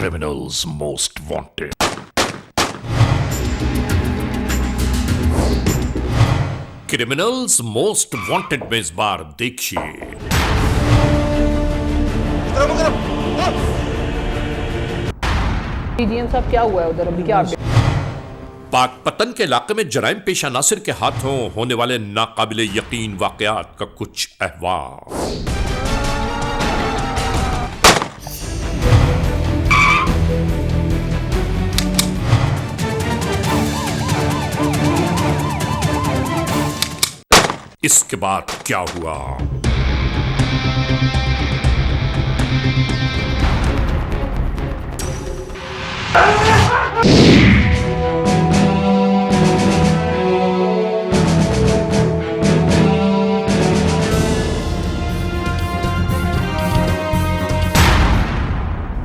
criminals most wanted. Criminals most wanted में इस बार देखिए डीजीएम साहब क्या हुआ है उधर अभी क्या पाकपतन के इलाके में जराइम पेशा नासिर के हाथों होने वाले नाकाबिले यकीन वाकयात का कुछ अहवाल। इसके बाद क्या हुआ?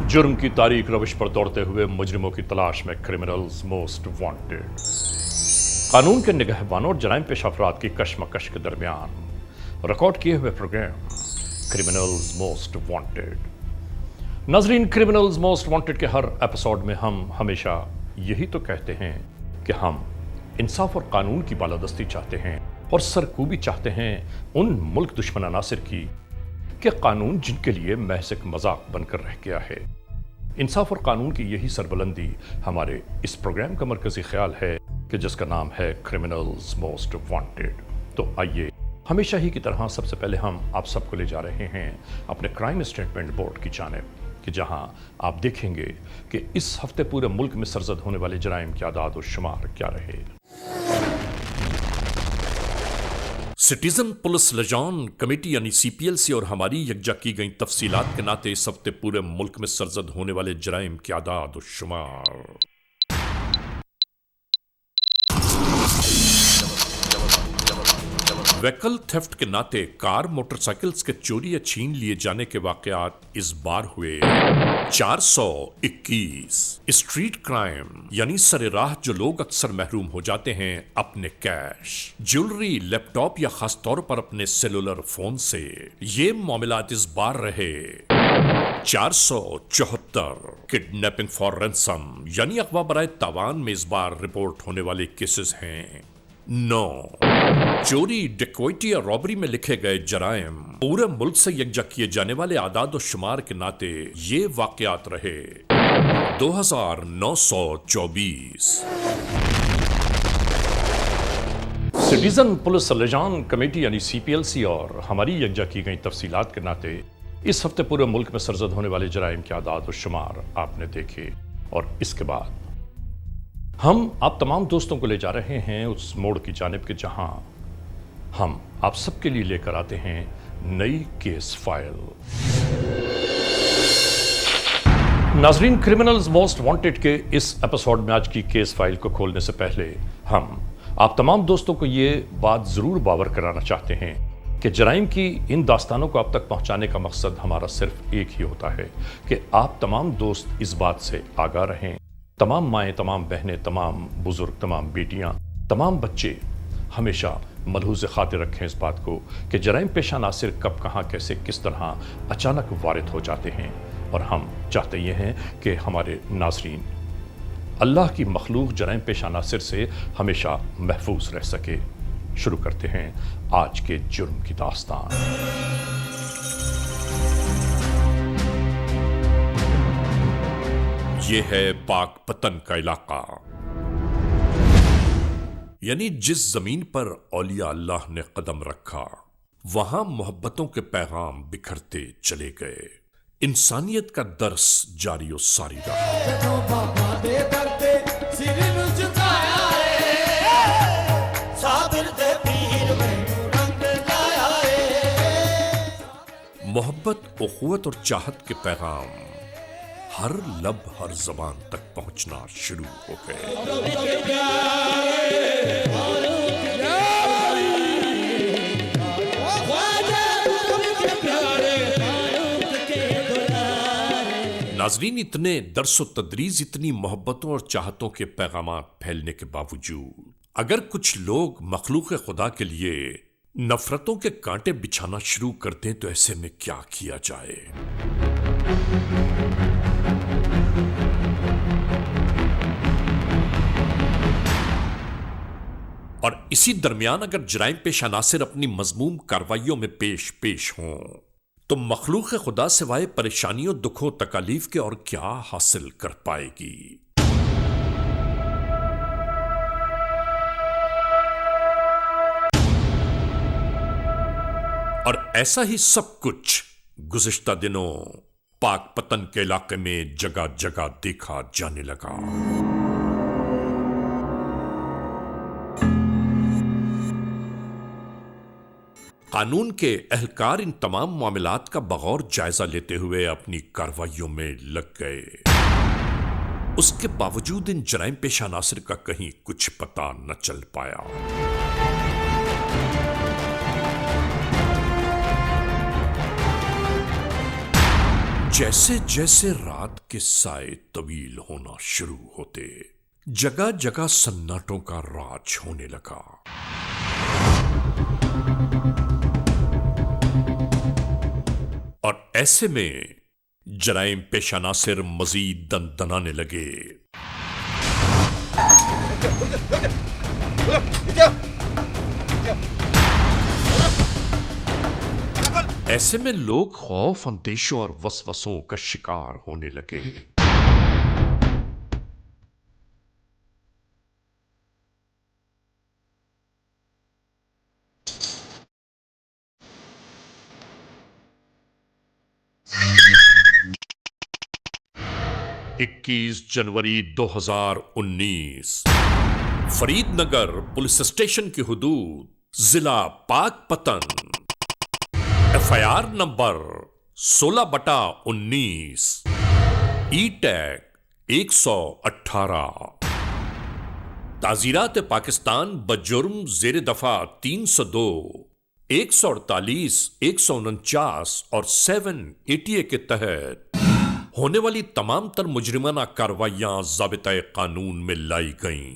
जुर्म की तारीख रविश पर दौड़ते हुए मुजरिमों की तलाश में क्रिमिनल्स मोस्ट वांटेड। कानून के निगहबानों और जराइम पेशा अफराद की कशमकश के दरमियान रिकॉर्ड किए हुए प्रोग्राम क्रिमिनल्स मोस्ट वांटेड। नाजरीन, क्रिमिनल्स मोस्ट वांटेड के हर एपिसोड में हम हमेशा यही तो कहते हैं कि हम इंसाफ और कानून की बालादस्ती चाहते हैं और सरकूबी चाहते हैं उन मुल्क दुश्मन अनासिर की कि कानून जिनके लिए महज एक मजाक बनकर रह गया है। इंसाफ और कानून की यही सरबुलंदी हमारे इस प्रोग्राम का मरकजी ख्याल है कि जिसका नाम है क्रिमिनल्स मोस्ट वांटेड। तो आइए हमेशा ही की तरह सबसे पहले हम आप सबको ले जा रहे हैं अपने क्राइम स्टेटमेंट बोर्ड की जानिब कि जहां आप देखेंगे कि इस हफ्ते पूरे मुल्क में सरजद होने वाले जराइम के आदाद और शुमार क्या रहे। सिटीजन पुलिस लजान कमेटी यानी सीपीएलसी और हमारी यकजा की गई तफसीलात के नाते इस हफ्ते पूरे मुल्क में सरजद होने वाले जराइम के आदाद और शुमार। व्हीकल थेफ्ट के नाते कार मोटरसाइकिल्स के चोरी या छीन लिए जाने के वाकयात इस बार हुए 421। स्ट्रीट क्राइम यानी सरेराह जो लोग अक्सर महरूम हो जाते हैं अपने कैश, ज्वेलरी, लैपटॉप या खास तौर पर अपने सेलुलर फोन से, ये मामलात इस बार रहे 474। किडनैपिंग फॉर रैंसम यानी अगवा बराए तावान में इस बार रिपोर्ट होने वाले केसेस हैं 9। चोरी, डिकॉइटी या रॉबरी में लिखे गए जराइम पूरे मुल्क से यकजा किए जाने वाले आदाद और शुमार के नाते ये वाकयात रहे 2924। सिटीजन पुलिस लिजान कमेटी यानी सीपीएलसी और हमारी यकजा की गई तफसीलात के नाते इस हफ्ते पूरे मुल्क में सरजद होने वाले जराइम के आदाद और शुमार आपने देखे। और इसके बाद हम आप तमाम दोस्तों को ले जा रहे हैं उस मोड़ की जानिब के जहां हम आप सबके लिए लेकर आते हैं नई केस फाइल। नाजरीन, क्रिमिनल्स मोस्ट वांटेड के इस एपिसोड में आज की केस फाइल को खोलने से पहले हम आप तमाम दोस्तों को ये बात जरूर बावर कराना चाहते हैं कि जराइम की इन दास्तानों को आप तक पहुंचाने का मकसद हमारा सिर्फ एक ही होता है कि आप तमाम दोस्त इस बात से आगाह रहें, तमाम माएँ, तमाम बहनें, तमाम बुजुर्ग, तमाम बेटियां, तमाम बच्चे हमेशा मलहूज़ खातिर रखें इस बात को कि जराइम पेशा नासिर कब, कहाँ, कैसे, किस तरह अचानक वारिद हो जाते हैं। और हम चाहते ये हैं कि हमारे नाजरीन अल्लाह की मखलूक जराइम पेशा नासिर से हमेशा महफूज रह सके। शुरू करते हैं आज के जुर्म की दास्तान। ये है पाकपतन का इलाका, यानी जिस जमीन पर औलिया अल्लाह ने कदम रखा वहां मोहब्बतों के पैगाम बिखरते चले गए, इंसानियत का दर्स जारी और सारी रहा। मोहब्बत, उखुवत और चाहत के पैगाम हर लब हर जबान तक पहुंचना शुरू हो गए। नाजरीन, इतने दर्सो तदरीज, इतनी मोहब्बतों और चाहतों के पैगामात फैलने के बावजूद अगर कुछ लोग मखलूक खुदा के लिए नफरतों के कांटे बिछाना शुरू कर दें तो ऐसे में क्या किया जाए। और इसी दरमियान अगर जराइम पेश अनासिर अपनी मजमूम कार्रवाइयों में पेश हों तो मखलूक खुदा सिवाय परेशानियों, दुखों, तकालीफ के और क्या हासिल कर पाएगी। और ऐसा ही सब कुछ गुज़िश्ता दिनों पाक पतन के इलाके में जगह जगह देखा जाने लगा। कानून के एहलकार इन तमाम मामलात का बगौर जायजा लेते हुए अपनी कार्रवाइयों में लग गए। उसके बावजूद इन जराइम पेशा नासिर का कहीं कुछ पता न चल पाया। जैसे जैसे रात के साए तवील होना शुरू होते, जगह जगह सन्नाटों का राज होने लगा। और ऐसे में जराइम पेशा नासिर मजीद दनदनाने लगे। ऐसे में लोग खौफ, अंदेशों और वसवसों का शिकार होने लगे। 21 जनवरी 2019 फरीदनगर पुलिस स्टेशन की हुदूद, जिला पाकपतन, FIR नंबर 16/19, ई टैग 118, ताजीरात पाकिस्तान बजुर्म जेर दफा 302, 148, 149 और 780 के तहत होने वाली तमाम तर मुजरिमाना कार्रवाइयां ज़ाबिता-ए कानून में लाई गईं।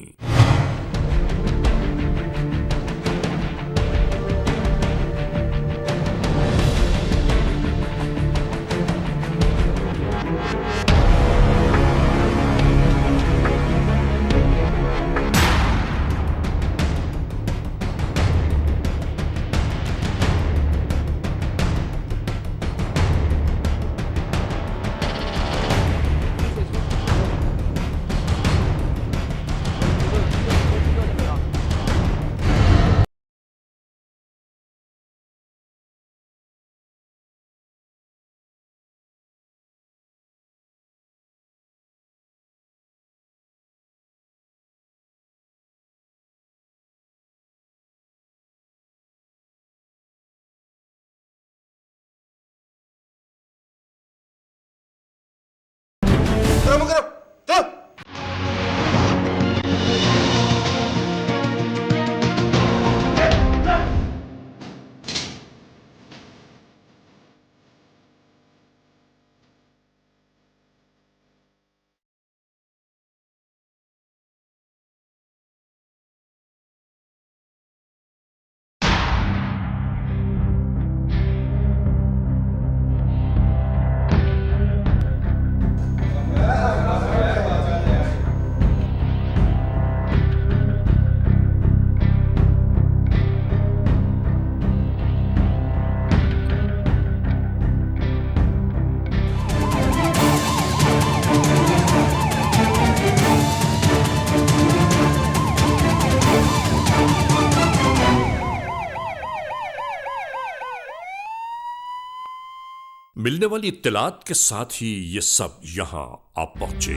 मिलने वाली इत्तलात के साथ ही ये सब यहां आ पहुंचे।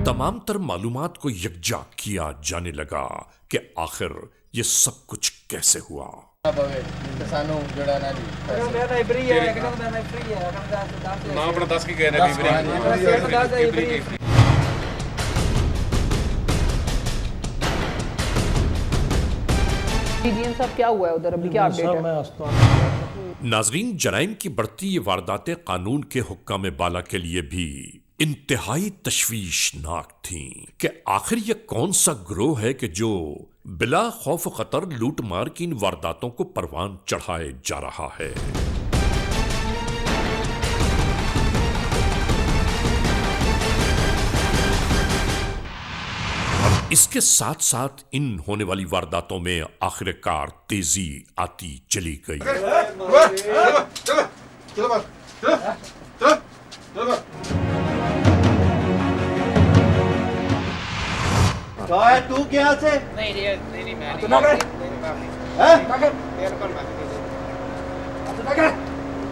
तमाम तर मालूमात को यकजा किया जाने लगा कि आखिर ये सब कुछ कैसे हुआ। साहब क्या हुआ है उधर, अभी क्या अपडेट है? नाजरीन, जराइम की बढ़ती ये वारदातें कानून के हुक्काम बाला के लिए भी इंतहाई तशवीशनाक थी कि आखिर यह कौन सा ग्रोह है कि जो बिला खौफ खतर लूट मार की इन वारदातों को परवान चढ़ाए जा रहा है। और इसके साथ साथ इन होने वाली वारदातों में आखिरकार तेजी आती चली गई। तू क्या से नहीं नहीं मैं तो ना कर बिल्कुल मैं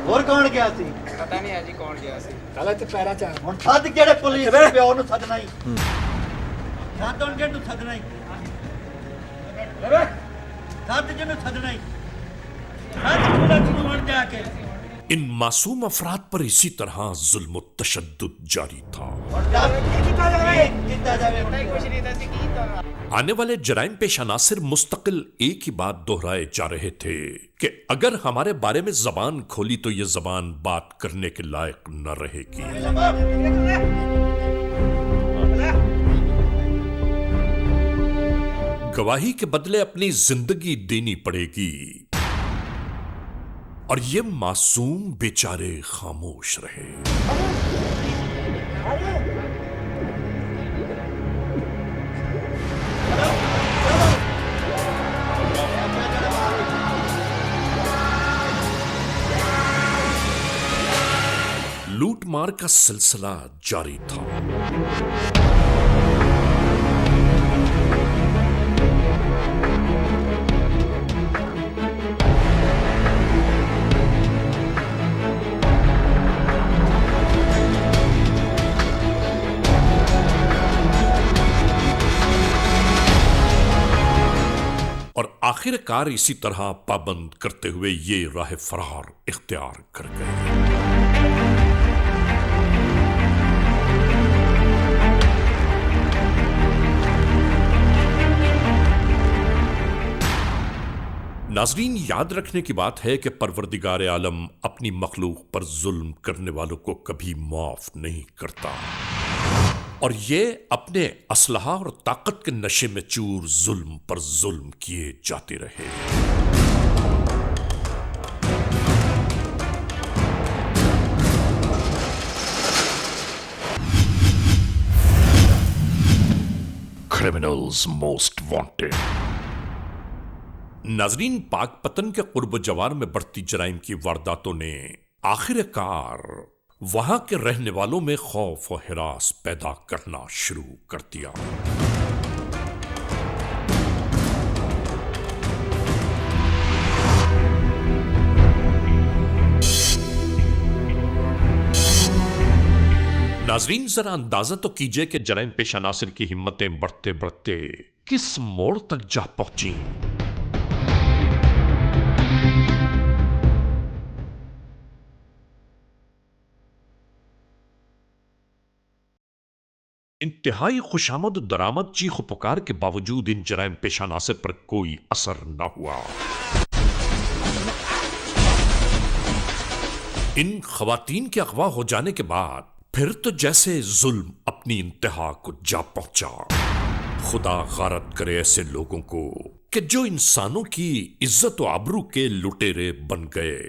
और कौन गया सी पता नहीं है जी कौन गया सी गलत पैरा चा हुन सद केड़े पुलिस पिओ नु सदना ही सद उनके नु सदना ही सद जनु सदना ही सद पुलिस नु वण जाके इन मासूम अफराद पर इसी तरह जुल्म तशद्दुद जारी था। कुछ नहीं था की तो आने वाले जराइम पेश अनासिर मुस्तकिल एक ही बात दोहराए जा रहे थे कि अगर हमारे बारे में जबान खोली तो ये जबान बात करने के लायक न रहेगी। गवाही के बदले अपनी जिंदगी देनी पड़ेगी और ये मासूम बेचारे खामोश रहे। लूटमार का सिलसिला जारी था। और आखिरकार इसी तरह पाबंद करते हुए ये राह फरार इख्तियार कर गए। नाजरीन, याद रखने की बात है कि परवरदिगार आलम अपनी मखलूक पर जुल्म करने वालों को कभी माफ नहीं करता और ये अपने असलहा और ताकत के नशे में चूर जुल्म पर जुल्म किए जाते रहे। Criminals most wanted. नाजरीन, पाक पतन के कुर्ब जवार में बढ़ती जराइम की वारदातों ने आखिरकार वहां के रहने वालों में खौफ और हिरास पैदा करना शुरू कर दिया। नाजरीन, जरा अंदाजा तो कीजिए कि जराइम पेशा नासिर की हिम्मतें बढ़ते बढ़ते किस मोड़ तक जा पहुंची। इंतहाई खुशामद दरामद चीख पुकार के बावजूद इन जराइम पेशा नासिर पर कोई असर न हुआ। इन खवातीन के अगवा हो जाने के बाद फिर तो जैसे जुल्म अपनी इंतहा को जा पहुंचा। खुदा गारत करे ऐसे लोगों को कि जो इंसानों की इज्जत और आबरू के लुटेरे बन गए।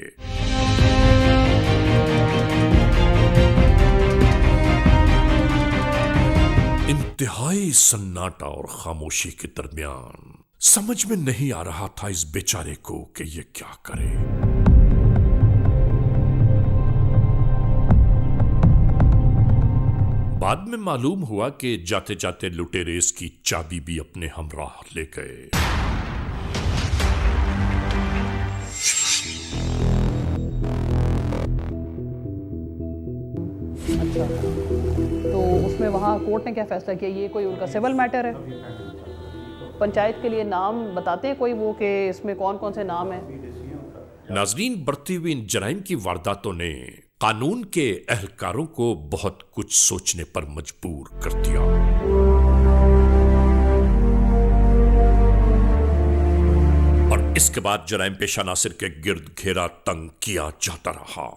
इंतहाई सन्नाटा और खामोशी के दरमियान समझ में नहीं आ रहा था इस बेचारे को कि ये क्या करे। बाद में मालूम हुआ कि जाते जाते लुटेरे इसकी चाबी भी अपने हमराह ले गए। तो उसमें वहाँ कोर्ट ने क्या फैसला किया? ये कोई उनका सिविल मैटर है? पंचायत के लिए नाम बताते हैं कोई वो कि इसमें कौन कौन से नाम हैं? नाजरीन, बढ़ती हुई इन जराइम की वारदातों ने कानून के एहलकारों को बहुत कुछ सोचने पर मजबूर कर दिया। और इसके बाद जराइम पेशा नासिर के गिर्द घेरा तंग किया जाता रहा।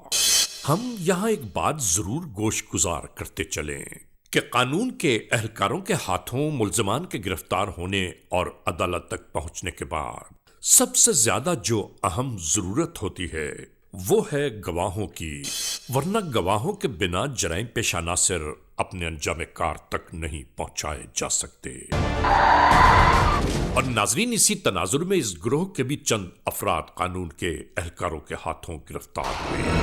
हम यहां एक बात जरूर गोशगुजार करते चलें कि कानून के एहलकारों के हाथों मुल्जमान के गिरफ्तार होने और अदालत तक पहुंचने के बाद सबसे ज्यादा जो अहम जरूरत होती है वो है गवाहों की, वरना गवाहों के बिना जराइम पेशा नासिर अपने अंजाम कार तक नहीं पहुंचाए जा सकते। और नाजरीन, इसी तनाजुर में इस ग्रोह के भी चंद अफराद कानून के एहलकारों के हाथों गिरफ्तार हुए।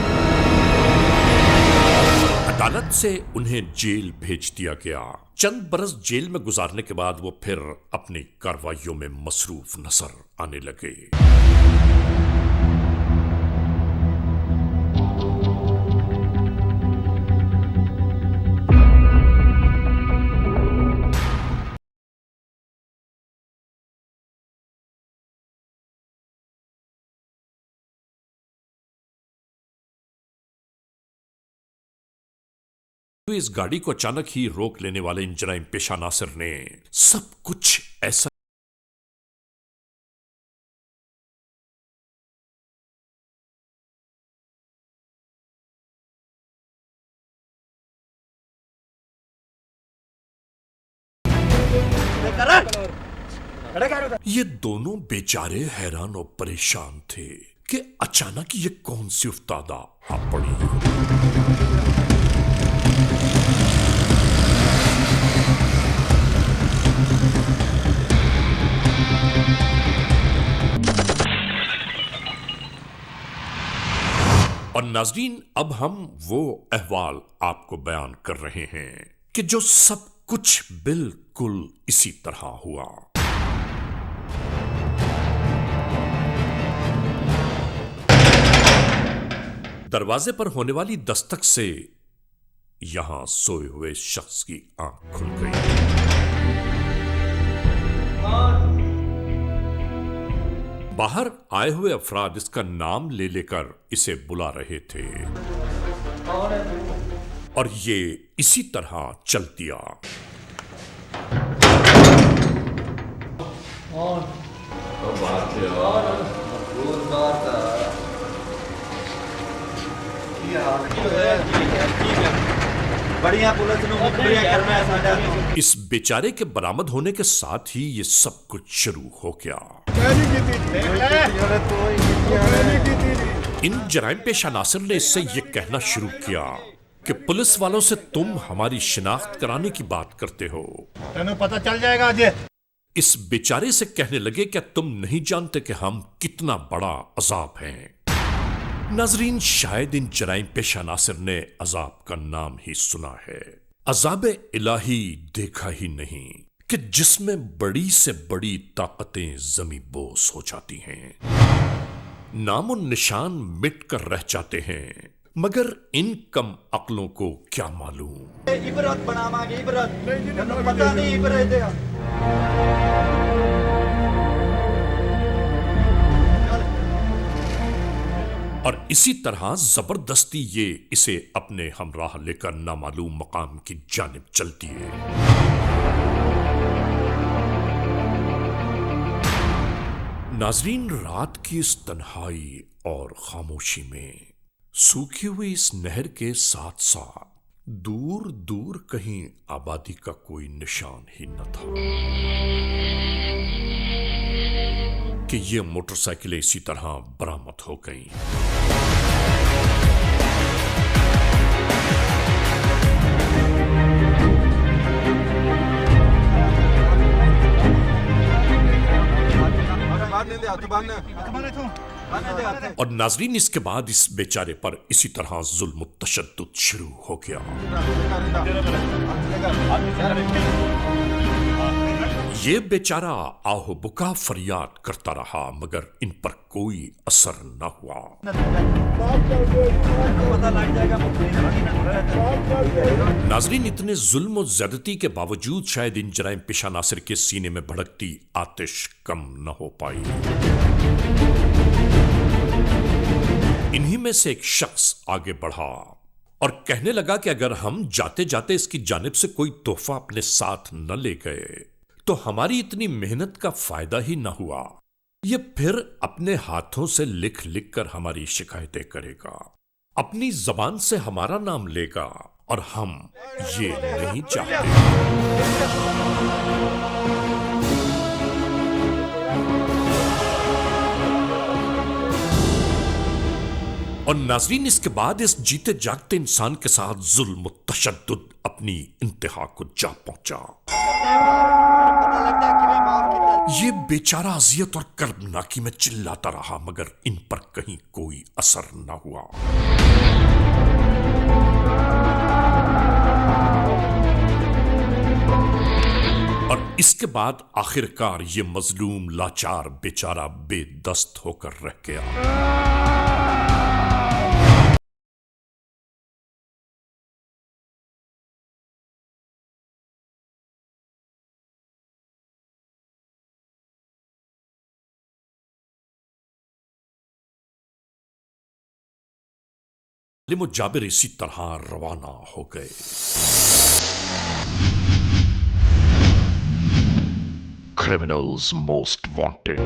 अदालत से उन्हें जेल भेज दिया गया। चंद बरस जेल में गुजारने के बाद वो फिर अपनी कार्रवाइयों में मसरूफ नजर आने लगे। इस गाड़ी को अचानक ही रोक लेने वाले इन जराइम पेशा नासिर ने सब कुछ ऐसा ये दोनों बेचारे हैरान और परेशान थे कि अचानक ये कौन सी उफ्तादा आ पड़ी। और नाजरीन, अब हम वो अहवाल आपको बयान कर रहे हैं कि जो सब कुछ बिल्कुल इसी तरह हुआ। दरवाजे पर होने वाली दस्तक से यहां सोए हुए शख्स की आंख खुल गई। बाहर आए हुए अफराद इसका नाम ले लेकर इसे बुला रहे थे और ये इसी तरह चल दिया। बढ़िया पुलिस ने मुकदमा करना है साडा। इस बेचारे के बरामद होने के साथ ही ये सब कुछ शुरू हो गया। इन जराइम पेशा नासिर ने इससे ये कहना शुरू किया कि पुलिस वालों से तुम हमारी शिनाख्त कराने की बात करते हो, तेनों पता चल जाएगा आज। इस बेचारे से कहने लगे क्या तुम नहीं जानते कि हम कितना बड़ा अजाब हैं। नाजरीन, शायद इन जराइम पेशा नासिर ने अजाब का नाम ही सुना है। अजाब इलाही देखा ही नहीं कि जिसमें बड़ी से बड़ी ताकतें जमी बोस हो जाती हैं, नामो निशान मिट कर रह जाते हैं, मगर इन कम अक्लों को क्या मालूम। इबरत बनावांगे, इबरत तेनों पता नहीं इबरत है। और इसी तरह जबरदस्ती ये इसे अपने हमराह लेकर नामालूम मकाम की जानिब चलती है। नाजरीन, रात की इस तन्हाई और खामोशी में सूखी हुई इस नहर के साथ साथ दूर दूर कहीं आबादी का कोई निशान ही न था कि ये मोटरसाइकिलें इसी तरह बरामद हो गईं। और नाजरीन, इसके बाद इस बेचारे पर इसी तरह जुल्म तशद्दुद शुरू हो गया। ये बेचारा आहो बुका फरियाद करता रहा, मगर इन पर कोई असर न हुआ। नाजरीन, इतने जुल्म और ज्यादती के बावजूद शायद इन जराइम पेशा नासिर के सीने में भड़कती आतिश कम न हो पाई। इन्हीं में से एक शख्स आगे बढ़ा और कहने लगा कि अगर हम जाते जाते इसकी जानिब से कोई तोहफा अपने साथ न ले गए तो हमारी इतनी मेहनत का फायदा ही न हुआ। ये फिर अपने हाथों से लिख लिख कर हमारी शिकायतें करेगा। अपनी जबान से हमारा नाम लेगा और हम ये नहीं चाहते। और नाजरीन, इसके बाद इस जीते जागते इंसान के साथ जुल्म तशद्दुद अपनी इंतहा को जा पहुंचा। पता लगता है कि मैं माफ किया। ये बेचारा अजियत और कर्बनाकी में चिल्लाता रहा, मगर इन पर कहीं कोई असर न हुआ। और इसके बाद आखिरकार ये मजलूम लाचार बेचारा बेदस्त होकर रह गया। लिमो जाबिर इसी तरह रवाना हो गए। Criminals most wanted.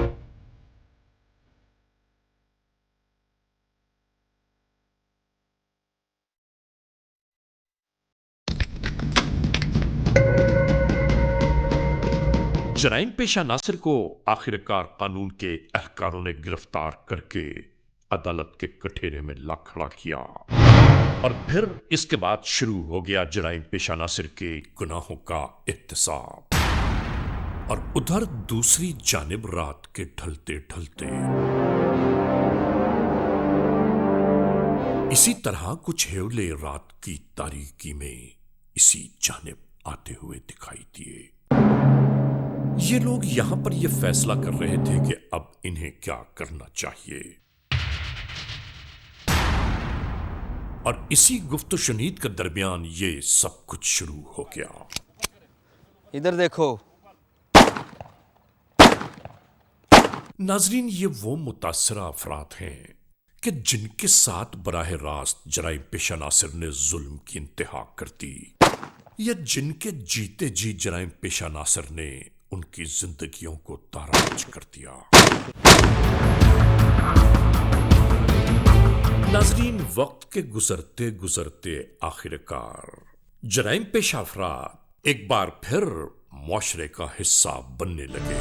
जराइम पेशा नासिर को आखिरकार कानून के अहकारों ने गिरफ्तार करके अदालत के कठेरे में ला खड़ा किया। और फिर इसके बाद शुरू हो गया जराइम पेशा नासिर के गुनाहों का एहतसाब। और उधर दूसरी जानिब रात के ढलते ढलते इसी तरह कुछ हेवले रात की तारीकी में इसी जानिब आते हुए दिखाई दिए। ये लोग यहां पर यह फैसला कर रहे थे कि अब इन्हें क्या करना चाहिए। और इसी गुफ्त शुनीद के दरमियान ये सब कुछ शुरू हो गया। इधर देखो। नाजरीन, ये वो मुतासरा अफराद हैं कि जिनके साथ बराह रास्त जराइम पेशा नासिर ने जुल्म की इंतहा कर दी, या जिनके जीते जी जराइम पेशा नासिर ने उनकी जिंदगियों को ताराज कर दिया। नाजरीन, वक्त के गुजरते गुजरते आखिरकार जराइम पेशा अफराद एक बार फिर मुआशरे का हिस्सा बनने लगे।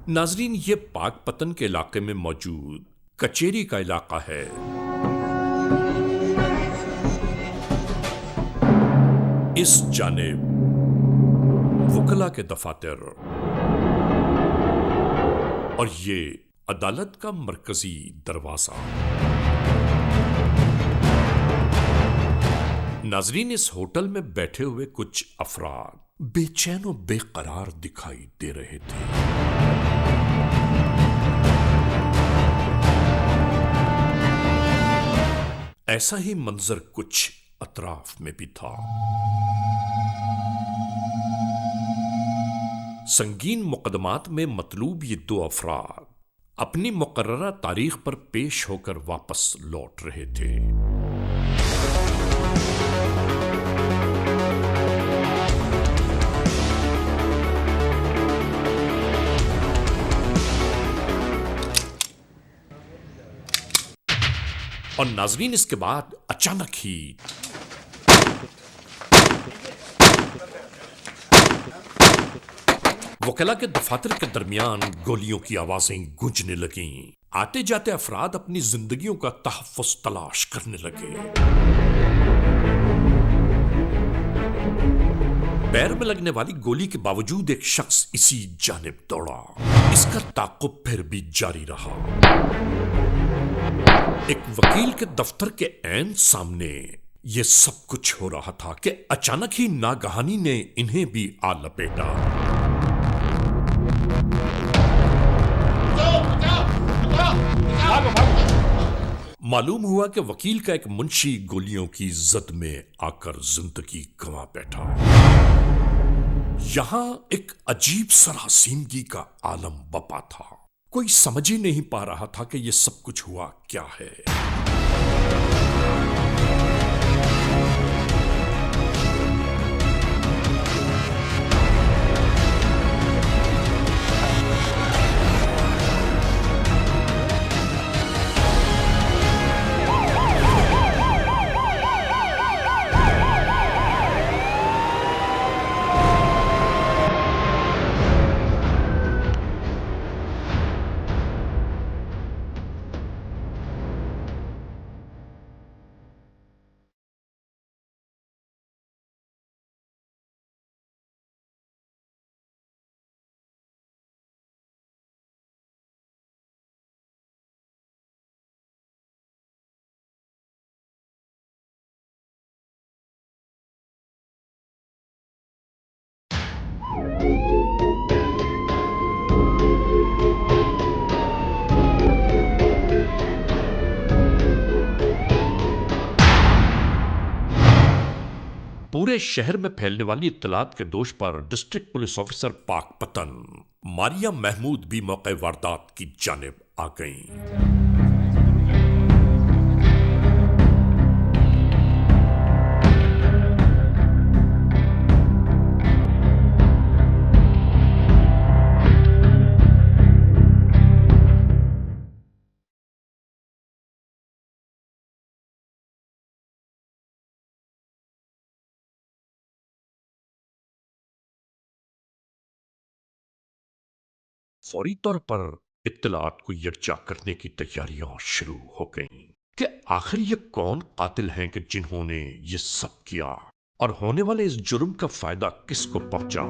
नाजरीन, ये पाकपतन के इलाके में मौजूद कचेरी का इलाका है। इस जानिब वकला के दफातर और ये अदालत का मरकजी दरवाजा। नाजरीन, इस होटल में बैठे हुए कुछ अफराद बेचैन और बेकरार दिखाई दे रहे थे। ऐसा ही मंजर कुछ अतराफ में भी था। संगीन मुकदमात में मतलूब ये दो अफराद अपनी मुकर्ररा तारीख पर पेश होकर वापस लौट रहे थे। और नाजरीन, इसके बाद अचानक ही वकला के दफातर के दरमियान गोलियों की आवाजें गूंजने लगीं। आते जाते अफराद अपनी जिंदगियों का तहफ़्फ़ुज़ तलाश करने लगे। पैर में लगने वाली गोली के बावजूद एक शख्स इसी जानिब दौड़ा। इसका ताक़ुब फिर भी जारी रहा। एक वकील के दफ्तर के ऐन सामने यह सब कुछ हो रहा था कि अचानक ही नागहानी ने इन्हें भी आ लपेटा। मालूम हुआ कि वकील का एक मुंशी गोलियों की जद में आकर जिंदगी गंवा बैठा। यहां एक अजीब सरासीमगी का आलम बपा था। कोई समझ ही नहीं पा रहा था कि यह सब कुछ हुआ क्या है। पूरे शहर में फैलने वाली इत्तलात के दोष पर district police officer Pakpattan Maria Mahmood भी मौके वारदात की जानिब आ गईं। फौरी तौर पर इत्तलात को यकजा करने की तैयारियां शुरू हो गईं कि आखिर ये कौन कातिल हैं कि जिन्होंने ये सब किया और होने वाले इस जुर्म का फायदा किसको पहुंचा।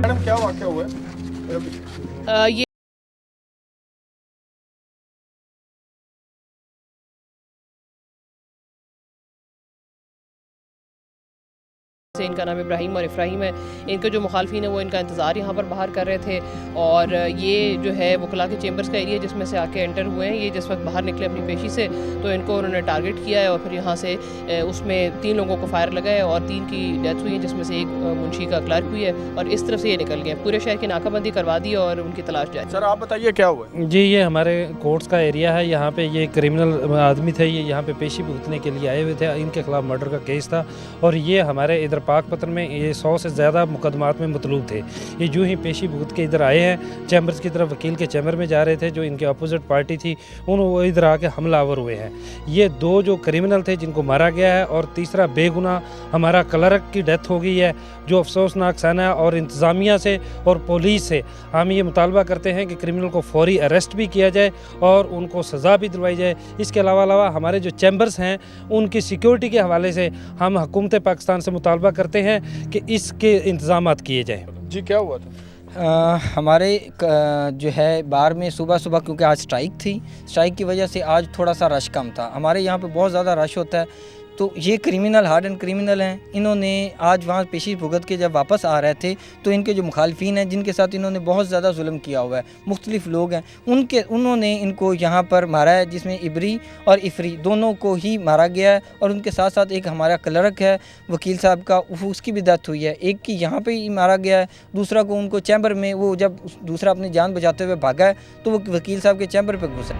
मैडम क्या वाकया हुआ है? ये इनका नाम इब्राहिम और इफ्राहिम है। इनके जो मुखालफिन है वो इनका इंतज़ार यहाँ पर बाहर कर रहे थे और ये जो है वकला के चेम्बर्स का एरिया जिसमें से आके एंटर हुए हैं। ये जिस वक्त बाहर निकले अपनी पेशी से तो इनको उन्होंने टारगेट किया है और फिर यहाँ से उसमें 3 लोगों को फायर लगाए और 3 की डेथ हुई है, जिसमें से एक मुंशी का क्लर्क हुई है और इस तरफ से ये निकल गए। पूरे शहर की नाकाबंदी करवा दी और उनकी तलाश जाए। सर आप बताइए क्या हुआ है? जी, ये हमारे कोर्ट्स का एरिया है। यहाँ पे ये क्रिमिनल आदमी थे, ये यहाँ पे पेशी भुगतने के लिए आए हुए थे। इनके खिलाफ मर्डर का केस था और ये हमारे इधर पाकपतन में ये 100 से ज़्यादा मुकदमात में मतलूब थे। ये जो ही पेशी भुगत के इधर आए हैं चैम्बर्स की तरफ, वकील के चैम्बर में जा रहे थे, जो इनके अपोजिट पार्टी थी वो इधर आके हमलावर हुए हैं। ये 2 जो क्रिमिनल थे जिनको मारा गया है और तीसरा बेगुनाह हमारा क्लर्क की डेथ हो गई है, जो अफसोसनाक सन है। और इंतज़ामिया से और पुलिस से हम ये मुतालबा करते हैं कि क्रिमिनल को फौरी अरेस्ट भी किया जाए और उनको सज़ा भी दिलवाई जाए। इसके अलावा हमारे जो चैम्बर्स हैं उनकी सिक्योरिटी के हवाले से हम हुकूमत पाकिस्तान से मुतालबा करते हैं कि इसके इंतज़ामात किए जाएँ। जी क्या हुआ था? हमारे जो है बार में सुबह क्योंकि आज स्ट्राइक की वजह से आज थोड़ा सा रश कम था। हमारे यहाँ पे बहुत ज़्यादा रश होता है। तो ये क्रिमिनल हार्ड एंड क्रिमिनल हैं। इन्होंने आज वहाँ पेशी भुगत के जब वापस आ रहे थे तो इनके जो मुखालफिन हैं जिनके साथ इन्होंने बहुत ज़्यादा जुल्म किया हुआ है, मुख्तलिफ लोग हैं, उन्होंने इनको यहाँ पर मारा है, जिसमें इबरी और इफरी दोनों को ही मारा गया है। और उनके साथ साथ एक हमारा क्लर्क है वकील साहब का, उसकी भी डेथ हुई है। एक की यहाँ पर ही मारा गया है, दूसरा को उनको चैम्बर में, वो जब दूसरा अपनी जान बचाते हुए भागा है तो वो वकील साहब के चैम्बर पर घुसा।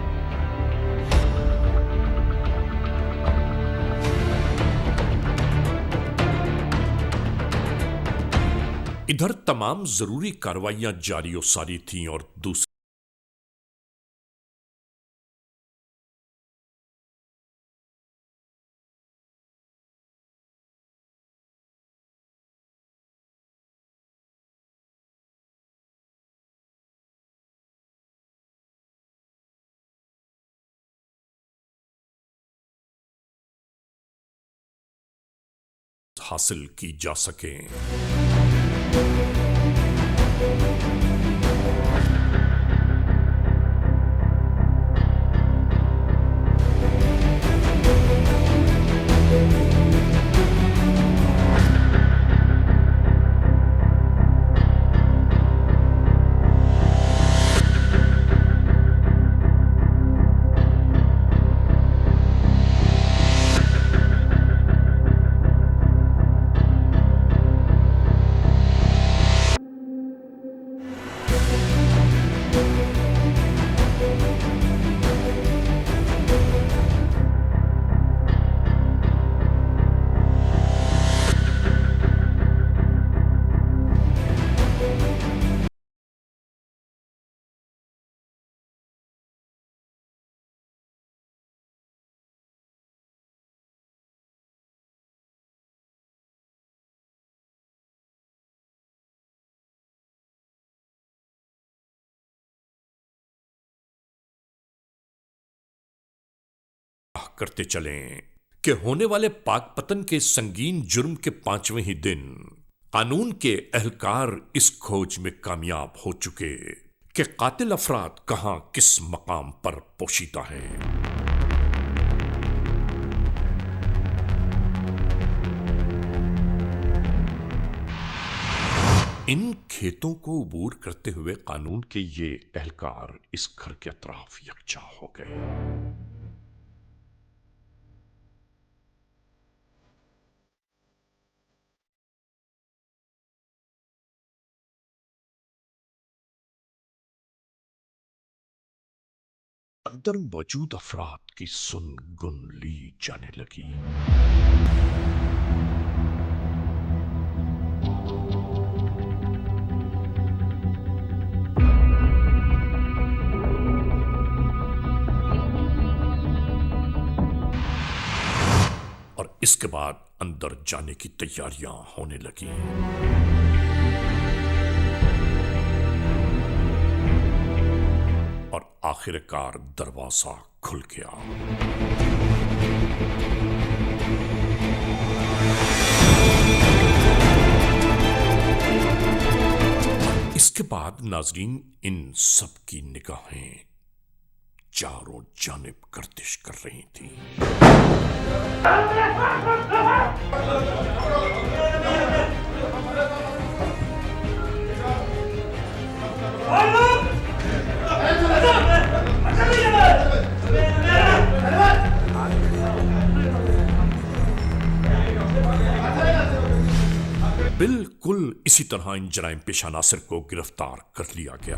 इधर तमाम जरूरी कार्रवाइयां जारी और सारी थीं और दूसरी हासिल की जा सकें। करते चलें कि होने वाले पाक पतन के संगीन जुर्म के 5वें ही दिन कानून के एहलकार इस खोज में कामयाब हो चुके कि कातिल अफराद कहां किस मकाम पर पोशीदा हैं। इन खेतों को अबूर करते हुए कानून के ये एहलकार इस घर के अतराफ यकजा हो गए। अंदर मौजूद अफराद की सुन गुन ली जाने लगी। और इसके बाद अंदर जाने की तैयारियां होने लगी। और आखिरकार दरवाजा खुल गया। इसके बाद नाजरीन इन सब की निगाहें चारों जानिब गर्दिश कर रही थी। बिल्कुल इसी तरह इन जराइम पेशा नासिर को गिरफ्तार कर लिया गया।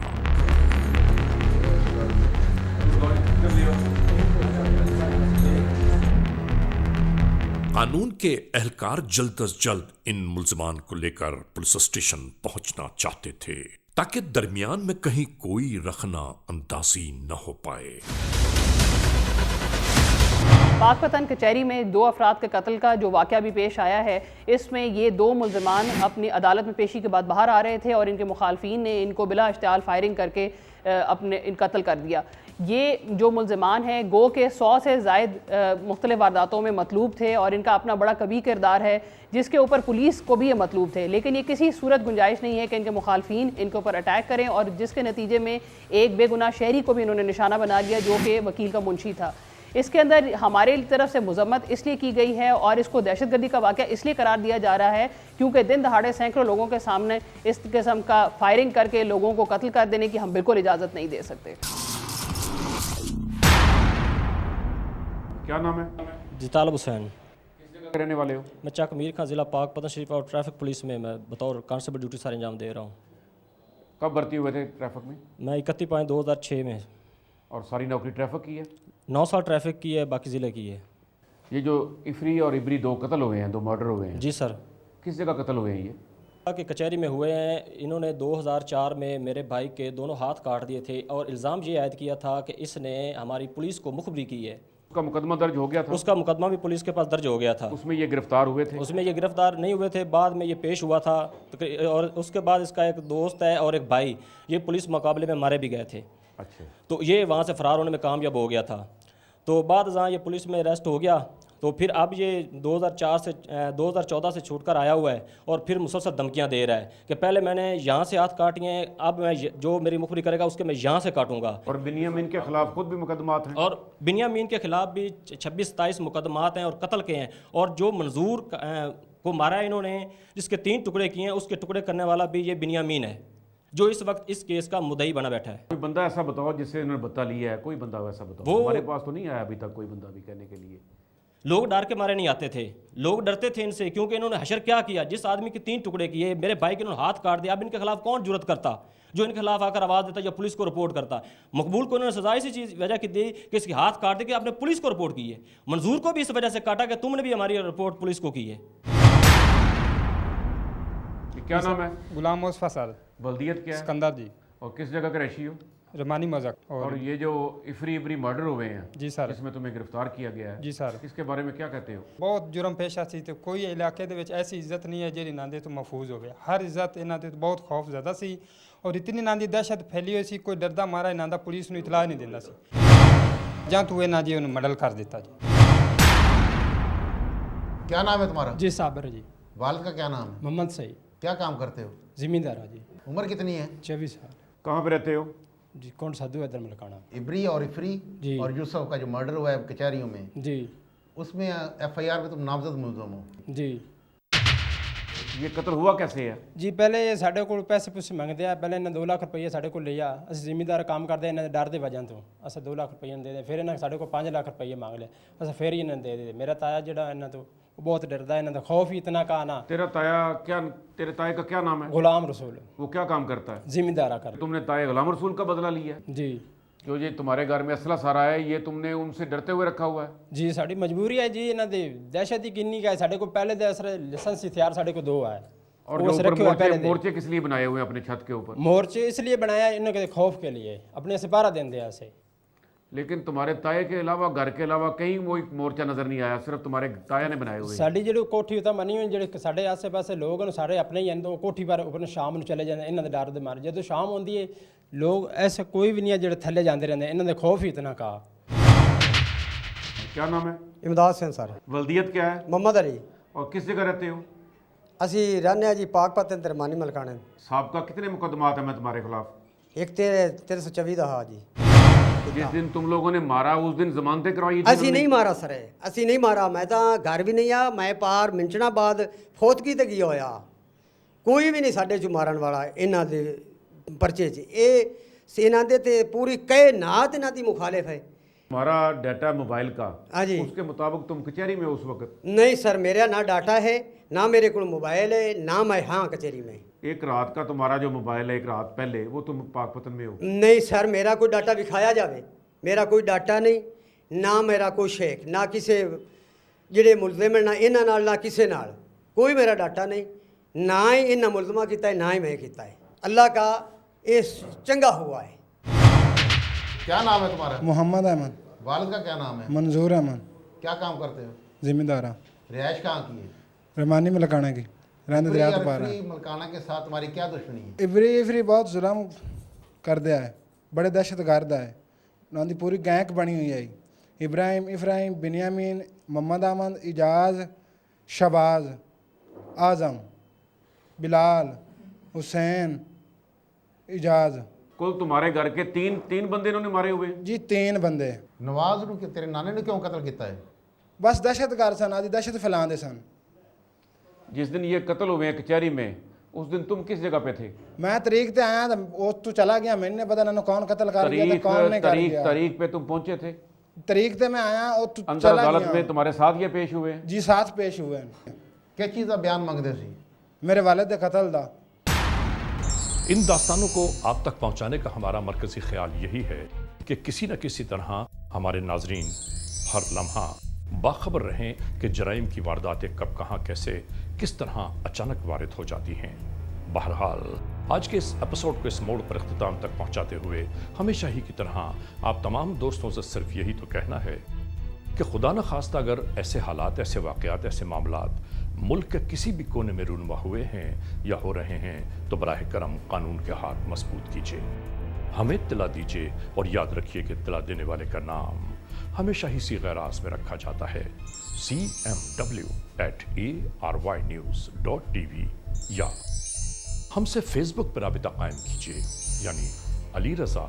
कानून के एहलकार जल्द अज जल्द इन मुल्जिमान को लेकर पुलिस स्टेशन पहुंचना चाहते थे ताकि दरमियान में कहीं कोई रखना अंदाजी न हो पाए। पाकपतन कचहरी में 2 अफराद के कत्ल का जो वाक़या भी पेश आया है, इसमें ये 2 मुल्ज़िमान अपनी अदालत में पेशी के बाद बाहर आ रहे थे और इनके मुखालफीन ने इनको बिला इश्तियाल फायरिंग करके इन कत्ल कर दिया। ये जो मुल्ज़िमान हैं गो के 100 से ज़ायद मुख्तलिफ़ वारदातों में मतलूब थे और इनका अपना बड़ा कभी किरदार है जिसके ऊपर पुलिस को भी ये मतलूब थे, लेकिन ये किसी सूरत गुंजाइश नहीं है कि इनके मुखालफीन इनके ऊपर अटैक करें और जिसके नतीजे में एक बेगुनाह शहरी को भी इन्होंने निशाना बना लिया जो कि वकील का मुंशी था। इसके अंदर हमारे तरफ से मजम्मत इसलिए की गई है और इसको दहशतगर्दी का वाक़या इसलिए करार दिया जा रहा है क्योंकि दिन दहाड़े सैकड़ों लोगों के सामने इस किस्म का फायरिंग करके लोगों को कत्ल कर देने की हम बिल्कुल इजाज़त नहीं दे सकते। क्या नाम है? जी तालब हुसैन। किस जगह के रहने वाले हो? मैं चक मीर खां ज़िला पाकपतन शरीफ और ट्रैफिक पुलिस में मैं बतौर कांस्टेबल ड्यूटी सारे अंजाम दे रहा हूँ। कब भर्ती हुए थे ट्रैफिक में? मैं 31/5/2006 में। और सारी नौकरी ट्रैफिक की है? 9 साल ट्रैफिक की है, बाकी ज़िले की है। ये जो इफरी और इबरी 2 कत्ल हुए हैं, 2 मर्डर हुए हैं, जी सर। किस जगह कत्ल हुए हैं ये? के कचहरी में हुए हैं। इन्होंने 2004 में मेरे भाई के दोनों हाथ काट दिए थे और इल्ज़ाम ये आयद किया था कि इसने हमारी पुलिस को मुखबरी की है। उसका मुकदमा दर्ज हो गया था? उसका मुकदमा भी पुलिस के पास दर्ज हो गया था। उसमें ये गिरफ्तार हुए थे? उसमें ये गिरफ्तार नहीं हुए थे, बाद में ये पेश हुआ था और उसके बाद इसका एक दोस्त है और एक भाई ये पुलिस मुकाबले में मारे भी गए थे। अच्छा। तो ये वहाँ से फ़रार होने में कामयाब हो गया था। तो बाद जहाँ ये पुलिस में अरेस्ट हो गया तो फिर अब ये 2014 से छूट कर आया हुआ है और फिर मुसलसल धमकियाँ दे रहा है कि पहले मैंने यहाँ से हाथ काटे हैं, अब मैं जो मेरी मुखबरी करेगा उसके मैं यहाँ से काटूंगा। और बिनियामीन के खिलाफ खुद भी मुकदमात हैं? और बिनियामीन के खिलाफ भी 26-27 मुकदमात हैं और कत्ल के हैं। और जो मंजूर को मारा है इन्होंने, जिसके 3 टुकड़े किए हैं, उसके टुकड़े करने वाला भी ये बिनियामीन है जो इस वक्त इस केस का मुद्दई बना बैठा है। कोई बंदा ऐसा बताओ जिससे इन्होंने बदला लिया है, कोई बंदा वैसा बताओ। हमारे पास तो नहीं आया अभी तक कोई बंदा भी कहने के लिए। लोग डर के मारे नहीं आते थे, लोग डरते थे इनसे क्योंकि इन्होंने हशर क्या किया, जिस आदमी के 3 टुकड़े किए, मेरे भाई के इन्होंने हाथ काट दिया। अब इनके खिलाफ कौन जुर्रत करता जो इनके खिलाफ आकर आवाज़ देता या पुलिस को रिपोर्ट करता। मकबूल को इन्होंने सजा इसी चीज़ वजह की दी कि इसके हाथ काट दे कि आपने पुलिस को रिपोर्ट की है। मंजूर को भी इस वजह से काटा कि तुमने भी हमारी रिपोर्ट पुलिस को की है। क्या नाम है? गुलाम मुस्तफा सर। बल्दियत क्या है? सिकंदर जी। और किस जगह के रहशी हो? रमानी मज़क। और ये जो इफरी इबरी मर्डर हुए हैं, जी सर, इसमें तुम्हें गिरफ्तार किया गया है? जी सर। इसके बारे में क्या कहते हो? बहुत जुर्म पेशा सी तो कोई इलाके दे विच ऐसी इज्जत नहीं है जी नांदे तो महफूज हो गया। हर इज्जत इन्हों तो बहुत खौफ ज़्यादा सी और इतनी नांदी दहशत फैली हुई सी, कोई डरदा मारा इन्हों पुलिस नूं इतला नहीं दिंदा सी जां तू इन्हां जी उन्हें मडल कर दिता जी। क्या नाम है तुम्हारा? जी साबिर जी। वालिद का क्या नाम है? मोहम्मद सईद। क्या काम करते हो? ज़मींदार जी। उम्र कितनी है? 24 साल। कहाँ पे रहते हो? जी कौन साधु इधर मलकाना। इबरी और इफरी जी और यूसुफ का जो मर्डर हुआ है कचहरियों में, जी, उसमें FIR में तुम नामजद मुलजम हो। जी। ये कत्ल हुआ कैसे है? ਜੀ ਪਹਿਲੇ ਇਹ ਸਾਡੇ ਕੋਲ ਪੈਸੇ ਪੂਸੇ ਮੰਗਦੇ ਆ, ਪਹਿਲੇ ਇਹਨਾਂ 2 ਲੱਖ ਰੁਪਏ ਸਾਡੇ ਕੋਲ ਲਿਆ। ਅਸੀਂ ਜ਼ਿਮੀਂਦਾਰ ਕੰਮ ਕਰਦੇ ਇਹਨਾਂ ਦੇ ਡਰ ਦੇ ਵਜ੍ਹਾ ਤੋਂ ਅਸੀਂ 2 ਲੱਖ ਰੁਪਏ ਦੇ ਦੇ, ਫਿਰ ਇਹਨਾਂ ਸਾਡੇ ਕੋਲ 5 ਲੱਖ ਰੁਪਏ ਮੰਗ ਲਏ, ਅਸੀਂ ਫਿਰ ਹੀ ਇਹਨਾਂ ਨੂੰ ਦੇ ਦੇ। ਮੇਰਾ ਤਾਇਆ ਜਿਹੜਾ ਇਹਨਾਂ ਤੋਂ ਉਹ ਬਹੁਤ ਡਰਦਾ, ਇਹਨਾਂ ਦਾ ਖੌਫ ਹੀ इतना का ना। तेरे ताए का क्या नाम है? गुलाम रसूल। वो क्या काम करता है? जिम्मेदारा कर। तुमने ताए गुलाम रसूल का बदला लिया है? जी। जो ये तुम्हारे घर में असला सारा है, ये तुमने उनसे डरते हुए रखा हुआ है? जी साड़ी मजबूरी है जी, ਇਹਨਾਂ ਦੀ दहशत ही किन्नी का है। ਸਾਡੇ ਕੋਲ पहले ਦੇ असर लाइसेंस हथियार ਸਾਡੇ ਕੋਲ 2 है। और जो ऊपर मोर्चे किस लिए बनाए हुए हैं अपने छत के ऊपर? मोर्चे इसलिए बनाया इन्हों के खौफ के लिए, अपने से पहरा देंगे ऐसे। लेकिन तुम्हारे ताए के अलावा, घर के अलावा कहीं वो मोर्चा नजर नहीं आया, सिर्फ तुम्हारे ताया ने बनाए हुए। साड़ी ਜਿਹੜੀ ਕੋਠੀ ਉਤਾ ਬਣੀ ਹੋਈ, ਜਿਹੜੇ ਸਾਡੇ ਆਸੇ-ਪਾਸੇ ਲੋਕ ਨੇ ਸਾਰੇ ਆਪਣੇ ਹੀ ਅੰਦਰ ਕੋਠੀ ਪਰ ਉੱਪਰ ਸ਼ਾਮ ਨੂੰ ਚਲੇ ਜਾਂਦੇ ਇਹਨਾਂ ਦੇ ਡਰ ਦੇ ਮਾਰੇ। ਜਦੋਂ ਸ਼ਾਮ ਹੁੰਦੀ ਹੈ ਲੋग ऐसे कोई भी नहीं है ਜਿਹੜੇ ਥੱਲੇ ਜਾਂਦੇ ਰਹਿੰਦੇ, ਇਹਨਾਂ ਦੇ ਖੌਫ ਹੀ इतना का। क्या नाम है? इमदाद हुसैन सर। वल्दियत क्या है? मोहम्मद अली। और किस जगह रहते हो? ਅਸੀਂ रहने जी पाकपत दरमानी मलकाने। साहब कितने मुकदमात हैं तुम्हारे खिलाफ? एक 1324 ਦਾ ਹਾਂ ਜੀ। जिस दिन तुम लोगों ने मारा उस दिन जमानतें करवाई थी? ਅਸੀਂ ਨਹੀਂ ਮਾਰਾ ਸਰ, ਅਸੀਂ ਨਹੀਂ ਮਾਰਾ। ਮੈਂ ਤਾਂ ਘਰ ਵੀ ਨਹੀਂ ਆ, ਮੈਂ ਪਾਰ ਮਿੰਚਣਾਬਾਦ ਫੌਤਗੀ ਤੇ ਗਿਆ ਹੋਇਆ। ਕੋਈ ਵੀ ਨਹੀਂ ਸਾਡੇ ਚ ਮਾਰਨ ਵਾਲਾ ਇਹਨਾਂ ਦੇ ਪਰਚੇ 'ਚ। ਇਹ ਇਹਨਾਂ ਦੇ ਤੇ ਪੂਰੀ ਕਾਇਨਾਤ ਇਹਨਾਂ ਦੀ ਮੁਖਾਲਿਫ ਹੈ। हमारा डाटा मोबाइल का, हाँ जी। उसके मुताबिक तुम कचहरी में उस वक्त? नहीं सर, मेरा ना डाटा है, ना मेरे को मोबाइल है, ना मैं हाँ कचहरी में। एक रात का तुम्हारा जो मोबाइल है, एक रात पहले, वो तुम पाकपतन में हो? नहीं सर, मेरा कोई डाटा दिखाया जाए, मेरा कोई डाटा नहीं, ना मेरा कोई शेख, ना किसी ਜਿਹੜੇ ਮੁਲਜ਼ਮ ਨਾ ਇਹਨਾਂ ਨਾਲ, ਨਾ ਕਿਸੇ ਨਾਲ कोई मेरा डाटा नहीं, ना ही इन्हें मुलजमा किया है, ना ही मैं किया है। अल्लाह का ये चंगा हुआ है। क्या नाम है तुम्हारा? मोहम्मद अहमद। वालिद का क्या नाम है? मंजूर अहमद। क्या काम करते हो? जिम्मेदारा। रिहाइश कहाँ की है? रमानी मलकाना की, रहने दरिया तो पार। मलकाना के साथ तुम्हारी क्या दुश्मनी है? इवरी बहुत जुल्म कर दिया है, बड़े दहशत गर्द है। उन्होंने पूरी गैंग बनी हुई है। इब्राहिम, बिनियामीन, मोहम्मद अहमद, इजाज़, शहबाज, आज़म, बिलाल, हुसैन, इजाज़। कुल तुम्हारे घर के तीन बंदे इन्होंने मारे हुए? जी 3 बंदे। नवाज नूं तेरे नाने ने क्यों कत्ल किया है? बस दहशत गर्द सन, आदि दहशत फैलाते सन। जिस दिन ये कत्ल हुए कचहरी में, उस दिन तुम किस जगह पे थे? मैं तरीक पे आया तो तू चला गया, मैंने पता ना कौन कत्ल कर गया था, कौन नहीं कर गया। तारीख पे तुम पहुंचे थे? तरीक पे मैं आया और तू अंदर अदालत में तुम्हारे साथ ये पेश हुए? जी साथ पेश हुए। क्या चीज़ का बयान मंगते सी? मेरे वालिद दे कत्ल दा। इन दास्तानों को आप तक पहुंचाने का हमारा मरकजी ख्याल यही है कि किसी न किसी तरह हमारे नाजरीन हर लम्हा बाखबर रहें कि जराइम की वारदातें कब कहाँ कैसे किस तरह अचानक वारिद हो जाती हैं। बहरहाल आज के इस एपिसोड को इस मोड़ पर इख्तिताम तक पहुंचाते हुए हमेशा ही की तरह आप तमाम दोस्तों से सिर्फ यही तो कहना है कि खुदा न खास्ता अगर ऐसे हालात, ऐसे वाक़यात, ऐसे मामलात मुल्क के किसी भी कोने में रूनुमा हुए हैं या हो रहे हैं तो बराह करम कानून के हाथ मजबूत कीजिए, हमें इत्तला दीजिए और याद रखिए कि इत्तला देने वाले का नाम हमेशा ही सीग़-ए-राज़ में रखा जाता है cmw@arYnews.tv या हमसे फेसबुक पर राबिता कायम कीजिए, यानी अली रज़ा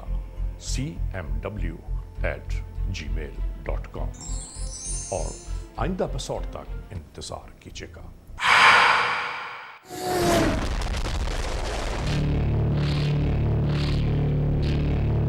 cmw@gmail.com। और आइंदा एपिसोड तक इंतज़ार कीजिएगा।